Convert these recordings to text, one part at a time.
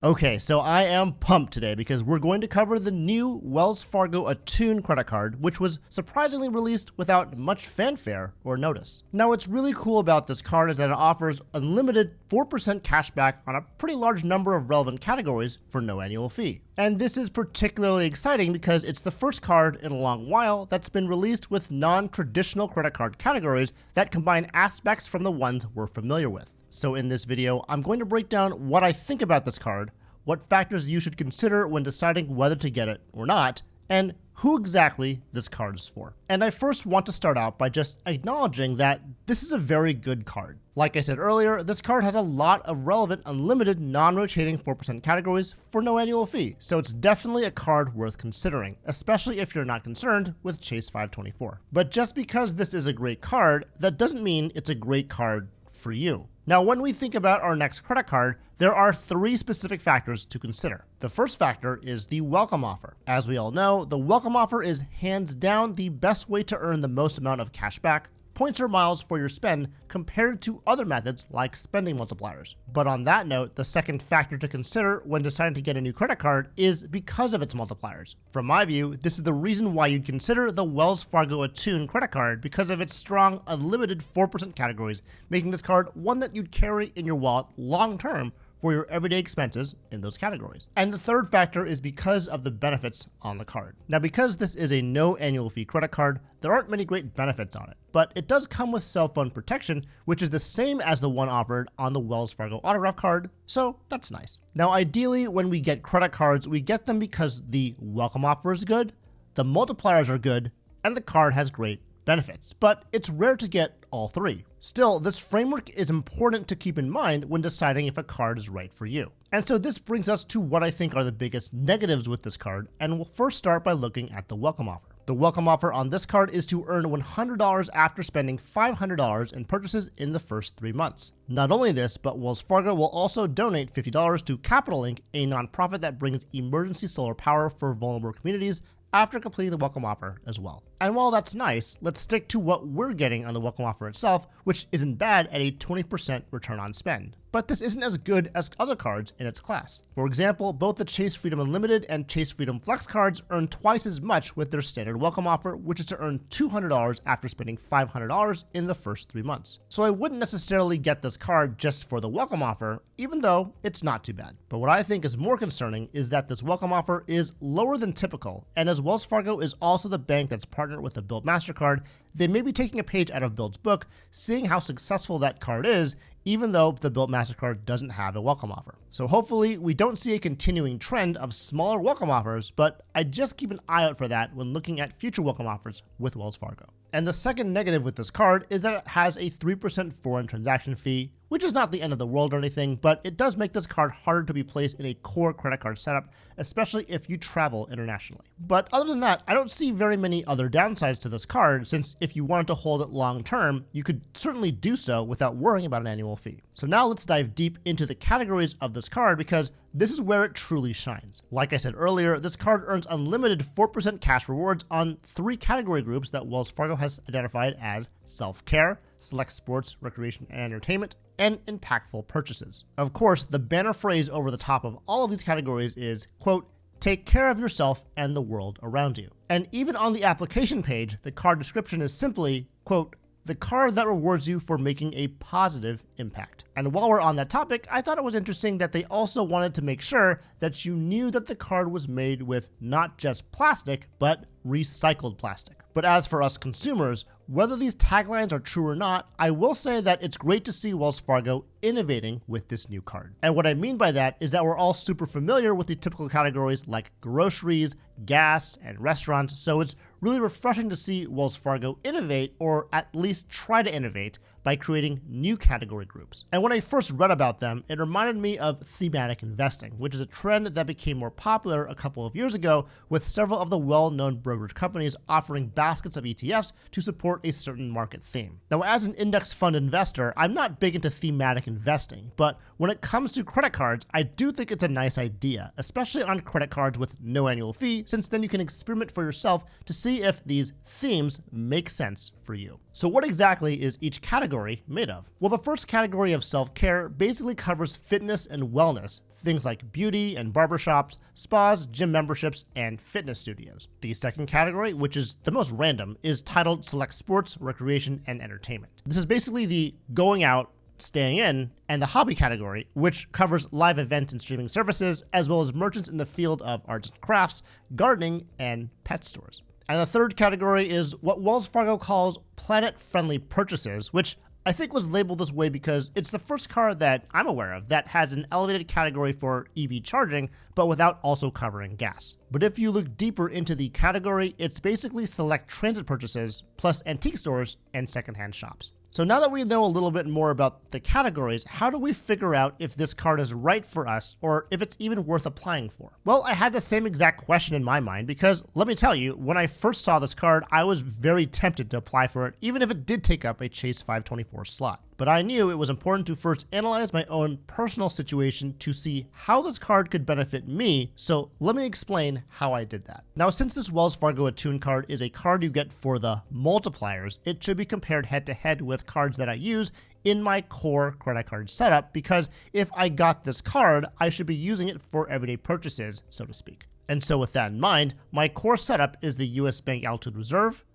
Okay, so I am pumped today because we're going to cover the new Wells Fargo Attune credit card, which was surprisingly released without much fanfare or notice. Now, what's really cool about this card is that it offers unlimited 4% cashback on a pretty large number of relevant categories for no annual fee. And this is particularly exciting because it's the first card in a long while that's been released with non-traditional credit card categories that combine aspects from the ones we're familiar with. So in this video, I'm going to break down what I think about this card, what factors you should consider when deciding whether to get it or not, and who exactly this card is for. And I first want to start out by just acknowledging that this is a very good card. Like I said earlier, this card has a lot of relevant, unlimited, non-rotating 4% categories for no annual fee, so it's definitely a card worth considering, especially if you're not concerned with Chase 524. But just because this is a great card, that doesn't mean it's a great card for you. Now, when we think about our next credit card, there are three specific factors to consider. The first factor is the welcome offer. As we all know, the welcome offer is hands down the best way to earn the most amount of cash back, points or miles for your spend compared to other methods like spending multipliers. But on that note, the second factor to consider when deciding to get a new credit card is because of its multipliers. From my view, this is the reason why you'd consider the Wells Fargo Attune credit card because of its strong, unlimited 4% categories, making this card one that you'd carry in your wallet long term for your everyday expenses in those categories. And the third factor is because of the benefits on the card. Now, because this is a no annual fee credit card, there aren't many great benefits on it, but it does come with cell phone protection, which is the same as the one offered on the Wells Fargo Autograph card, so that's nice. Now, ideally, when we get credit cards, we get them because the welcome offer is good, the multipliers are good, and the card has great benefits, but it's rare to get all three. Still, this framework is important to keep in mind when deciding if a card is right for you. And so this brings us to what I think are the biggest negatives with this card, and we'll first start by looking at the welcome offer. The welcome offer on this card is to earn $100 after spending $500 in purchases in the first 3 months. Not only this, but Wells Fargo will also donate $50 to Capital Inc., a nonprofit that brings emergency solar power for vulnerable communities, after completing the welcome offer as well. And while that's nice, let's stick to what we're getting on the welcome offer itself, which isn't bad at a 20% return on spend. But this isn't as good as other cards in its class. For example, both the Chase Freedom Unlimited and Chase Freedom Flex cards earn twice as much with their standard welcome offer, which is to earn $200 after spending $500 in the first 3 months. So I wouldn't necessarily get this card just for the welcome offer, even though it's not too bad. But what I think is more concerning is that this welcome offer is lower than typical, and as Wells Fargo is also the bank that's partnered with the Bilt MasterCard, they may be taking a page out of Bilt's book, seeing how successful that card is, even though the Bilt MasterCard doesn't have a welcome offer. So hopefully we don't see a continuing trend of smaller welcome offers, but I just keep an eye out for that when looking at future welcome offers with Wells Fargo. And the second negative with this card is that it has a 3% foreign transaction fee, which is not the end of the world or anything, but it does make this card harder to be placed in a core credit card setup, especially if you travel internationally. But other than that, I don't see very many other downsides to this card, since if you wanted to hold it long term, you could certainly do so without worrying about an annual fee. So now let's dive deep into the categories of this card, because this is where it truly shines. Like I said earlier, this card earns unlimited 4% cash rewards on 3 category groups that Wells Fargo has identified as self-care, select sports, recreation, and entertainment, and impactful purchases. Of course, the banner phrase over the top of all of these categories is, quote, "Take care of yourself and the world around you." And even on the application page, the card description is simply, quote, "The card that rewards you for making a positive impact." And while we're on that topic, I thought it was interesting that they also wanted to make sure that you knew that the card was made with not just plastic, but recycled plastic. But as for us consumers, whether these taglines are true or not, I will say that it's great to see Wells Fargo innovating with this new card. And what I mean by that is that we're all super familiar with the typical categories like groceries, gas, and restaurants, so it's really refreshing to see Wells Fargo innovate, or at least try to innovate, by creating new category groups. And when I first read about them, it reminded me of thematic investing, which is a trend that became more popular a couple of years ago, with several of the well-known brokerage companies offering baskets of ETFs to support a certain market theme. Now, as an index fund investor, I'm not big into thematic investing, but when it comes to credit cards, I do think it's a nice idea, especially on credit cards with no annual fee, since then you can experiment for yourself to see if these themes make sense for you. So what exactly is each category made of? Well, the first category of self-care basically covers fitness and wellness, things like beauty and barbershops, spas, gym memberships, and fitness studios. The second category, which is the most random, is titled Select Sports, Recreation, and Entertainment. This is basically the going out, staying in, and the hobby category, which covers live events and streaming services, as well as merchants in the field of arts and crafts, gardening, and pet stores. And the third category is what Wells Fargo calls planet-friendly purchases, which I think was labeled this way because it's the first card that I'm aware of that has an elevated category for EV charging, but without also covering gas. But if you look deeper into the category, it's basically select transit purchases, plus antique stores and secondhand shops. So now that we know a little bit more about the categories, how do we figure out if this card is right for us or if it's even worth applying for? Well, I had the same exact question in my mind because let me tell you, when I first saw this card, I was very tempted to apply for it, even if it did take up a Chase 524 slot. But I knew it was important to first analyze my own personal situation to see how this card could benefit me, so let me explain how I did that. Now, since this Wells Fargo Attune card is a card you get for the multipliers, it should be compared head to head with cards that I use in my core credit card setup, because if I got this card, I should be using it for everyday purchases, so to speak. And so with that in mind, my core setup is the US Bank Altitude Reserve,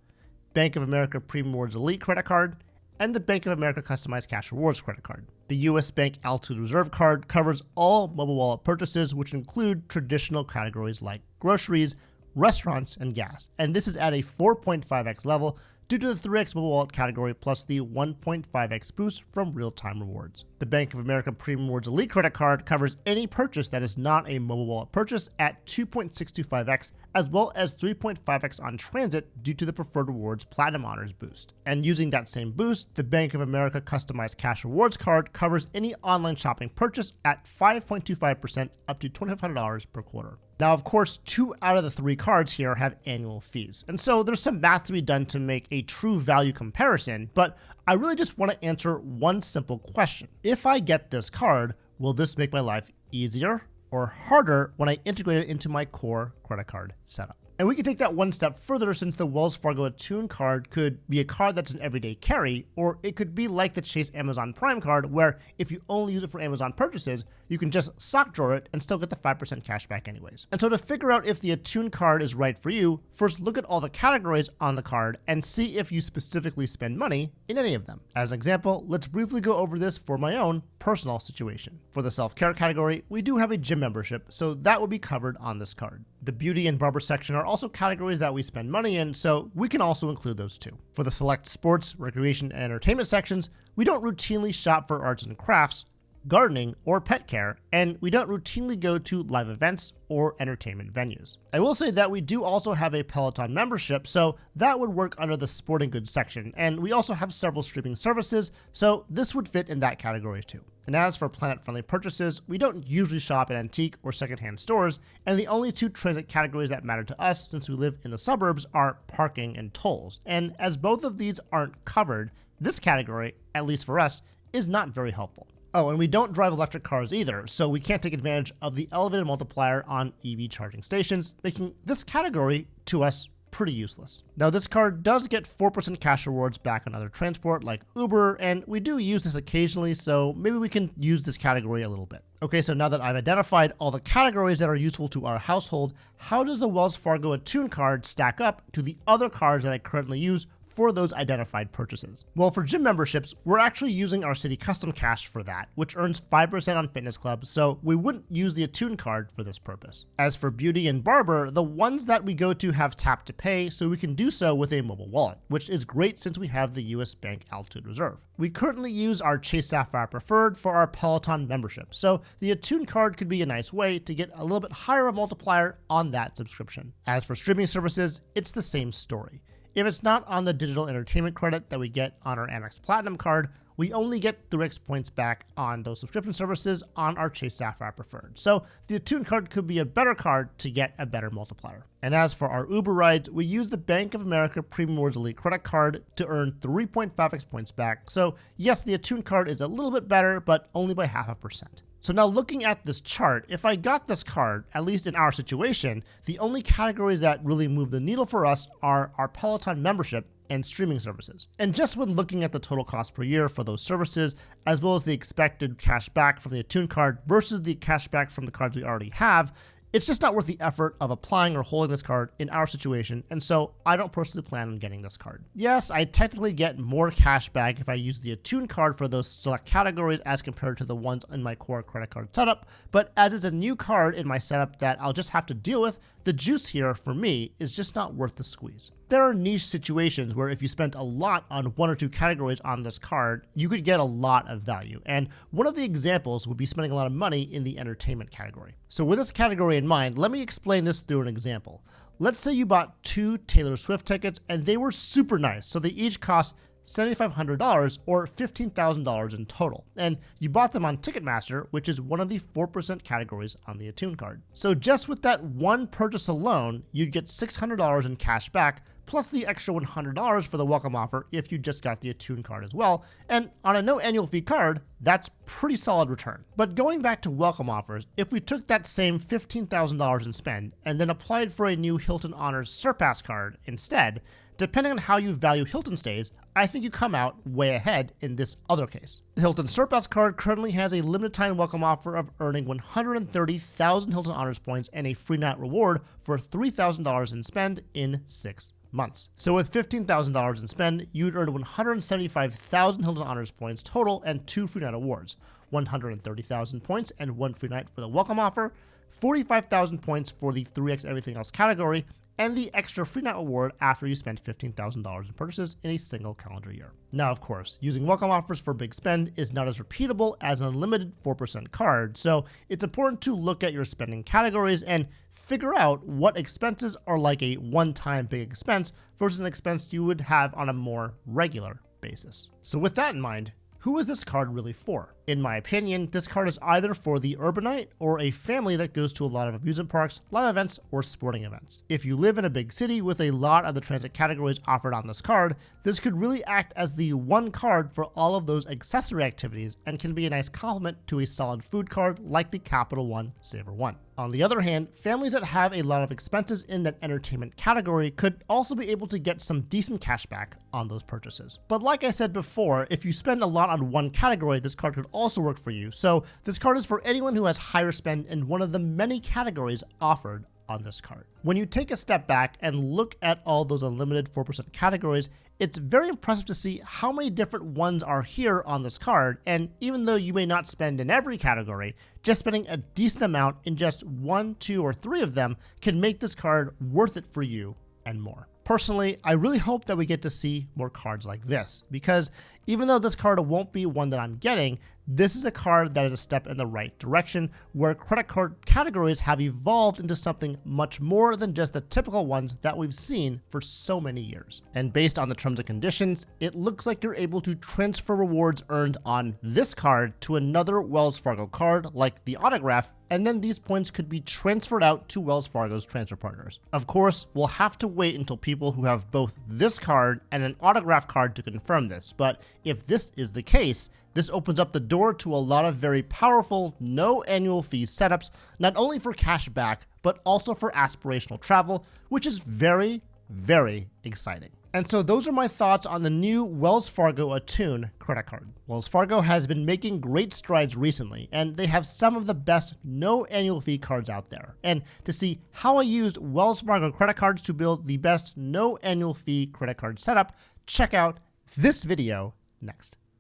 Bank of America Premium Rewards Elite credit card, and the Bank of America Customized Cash Rewards credit card. The US Bank Altitude Reserve card covers all mobile wallet purchases, which include traditional categories like groceries, restaurants, and gas. And this is at a 4.5x level due to the 3x mobile wallet category plus the 1.5x boost from real-time rewards. The Bank of America Premium Rewards Elite credit card covers any purchase that is not a mobile wallet purchase at 2.625x, as well as 3.5x on transit due to the Preferred Rewards Platinum Honors boost. And using that same boost, the Bank of America Customized Cash Rewards card covers any online shopping purchase at 5.25% up to $2,500 per quarter. Now, of course, 2 out of the 3 cards here have annual fees, and so there's some math to be done to make a true value comparison, but I really just want to answer one simple question. If I get this card, will this make my life easier or harder when I integrate it into my core credit card setup? And we can take that one step further, since the Wells Fargo Attune card could be a card that's an everyday carry, or it could be like the Chase Amazon Prime card, where if you only use it for Amazon purchases, you can just sock drawer it and still get the 5% cash back anyways. And so to figure out if the Attune card is right for you, first look at all the categories on the card and see if you specifically spend money in any of them. As an example, let's briefly go over this for my own personal situation. For the self-care category, we do have a gym membership, so that will be covered on this card. The beauty and barber section are also categories that we spend money in, so we can also include those too. For the select sports, recreation, and entertainment sections, we don't routinely shop for arts and crafts, gardening, or pet care, and we don't routinely go to live events or entertainment venues. I will say that we do also have a Peloton membership, so that would work under the sporting goods section, and we also have several streaming services, so this would fit in that category too. And as for planet-friendly purchases, we don't usually shop at antique or secondhand stores, and the only 2 transit categories that matter to us since we live in the suburbs are parking and tolls. And as both of these aren't covered, this category, at least for us, is not very helpful. Oh, and we don't drive electric cars either, so we can't take advantage of the elevated multiplier on EV charging stations, making this category, to us, pretty useless. Now, this card does get 4% cash rewards back on other transport like Uber, and we do use this occasionally, so maybe we can use this category a little bit. Okay, so now that I've identified all the categories that are useful to our household, how does the Wells Fargo Attune card stack up to the other cards that I currently use for those identified purchases? Well, for gym memberships, we're actually using our City Custom Cash for that, which earns 5% on fitness clubs, so we wouldn't use the Attune card for this purpose. As for beauty and barber, the ones that we go to have tap to pay, so we can do so with a mobile wallet, which is great since we have the US Bank Altitude Reserve. We currently use our Chase Sapphire Preferred for our Peloton membership, so the Attune card could be a nice way to get a little bit higher a multiplier on that subscription. As for streaming services, it's the same story. If it's not on the digital entertainment credit that we get on our Amex Platinum card, we only get 3x points back on those subscription services on our Chase Sapphire Preferred. So the Attune card could be a better card to get a better multiplier. And as for our Uber rides, we use the Bank of America Premium Rewards Elite credit card to earn 3.5x points back. So yes, the Attune card is a little bit better, but only by 0.5%. So now looking at this chart, if I got this card, at least in our situation, the only categories that really move the needle for us are our Peloton membership and streaming services. And just when looking at the total cost per year for those services, as well as the expected cash back from the Attune card versus the cash back from the cards we already have, it's just not worth the effort of applying or holding this card in our situation, and so I don't personally plan on getting this card. Yes, I technically get more cash back if I use the Attune card for those select categories as compared to the ones in my core credit card setup, but as it's a new card in my setup that I'll just have to deal with, the juice here for me is just not worth the squeeze. There are niche situations where if you spent a lot on one or two categories on this card, you could get a lot of value. And one of the examples would be spending a lot of money in the entertainment category. So with this category in mind, let me explain this through an example. Let's say you bought 2 Taylor Swift tickets and they were super nice. So they each cost $7,500 or $15,000 in total. And you bought them on Ticketmaster, which is one of the 4% categories on the Attune card. So just with that one purchase alone, you'd get $600 in cash back, plus the extra $100 for the welcome offer if you just got the Attune card as well. And on a no annual fee card, that's pretty solid return. But going back to welcome offers, if we took that same $15,000 in spend and then applied for a new Hilton Honors Surpass card instead, depending on how you value Hilton stays, I think you come out way ahead in this other case. The Hilton Surpass card currently has a limited time welcome offer of earning 130,000 Hilton Honors points and a free night reward for $3,000 in spend in 6 months. So with $15,000 in spend, you'd earn 175,000 Hilton Honors points total and 2 free night awards, 130,000 points and 1 free night for the welcome offer, 45,000 points for the 3x everything else category, and the extra free night award after you spend $15,000 in purchases in a single calendar year. Now, of course, using welcome offers for big spend is not as repeatable as an unlimited 4% card, so it's important to look at your spending categories and figure out what expenses are like a one-time big expense versus an expense you would have on a more regular basis. So with that in mind, who is this card really for? In my opinion, this card is either for the urbanite or a family that goes to a lot of amusement parks, live events, or sporting events. If you live in a big city with a lot of the transit categories offered on this card, this could really act as the one card for all of those accessory activities and can be a nice complement to a solid food card like the Capital One Savor One. On the other hand, families that have a lot of expenses in that entertainment category could also be able to get some decent cash back on those purchases. But like I said before, if you spend a lot on one category, this card could also work for you. So this card is for anyone who has higher spend in one of the many categories offered on this card. When you take a step back and look at all those unlimited 4% categories, it's very impressive to see how many different ones are here on this card, and even though you may not spend in every category, just spending a decent amount in just 1, 2, or 3 of them can make this card worth it for you and more. Personally, I really hope that we get to see more cards like this, because even though this card won't be one that I'm getting, this is a card that is a step in the right direction, where credit card categories have evolved into something much more than just the typical ones that we've seen for so many years. And based on the terms and conditions, it looks like you're able to transfer rewards earned on this card to another Wells Fargo card, like the autograph, and then these points could be transferred out to Wells Fargo's transfer partners. Of course, we'll have to wait until people who have both this card and an autograph card to confirm this, but if this is the case, this opens up the door to a lot of very powerful, no annual fee setups, not only for cash back, but also for aspirational travel, which is very, very exciting. And so those are my thoughts on the new Wells Fargo Attune credit card. Wells Fargo has been making great strides recently, and they have some of the best no annual fee cards out there. And to see how I used Wells Fargo credit cards to build the best no annual fee credit card setup, check out this video next.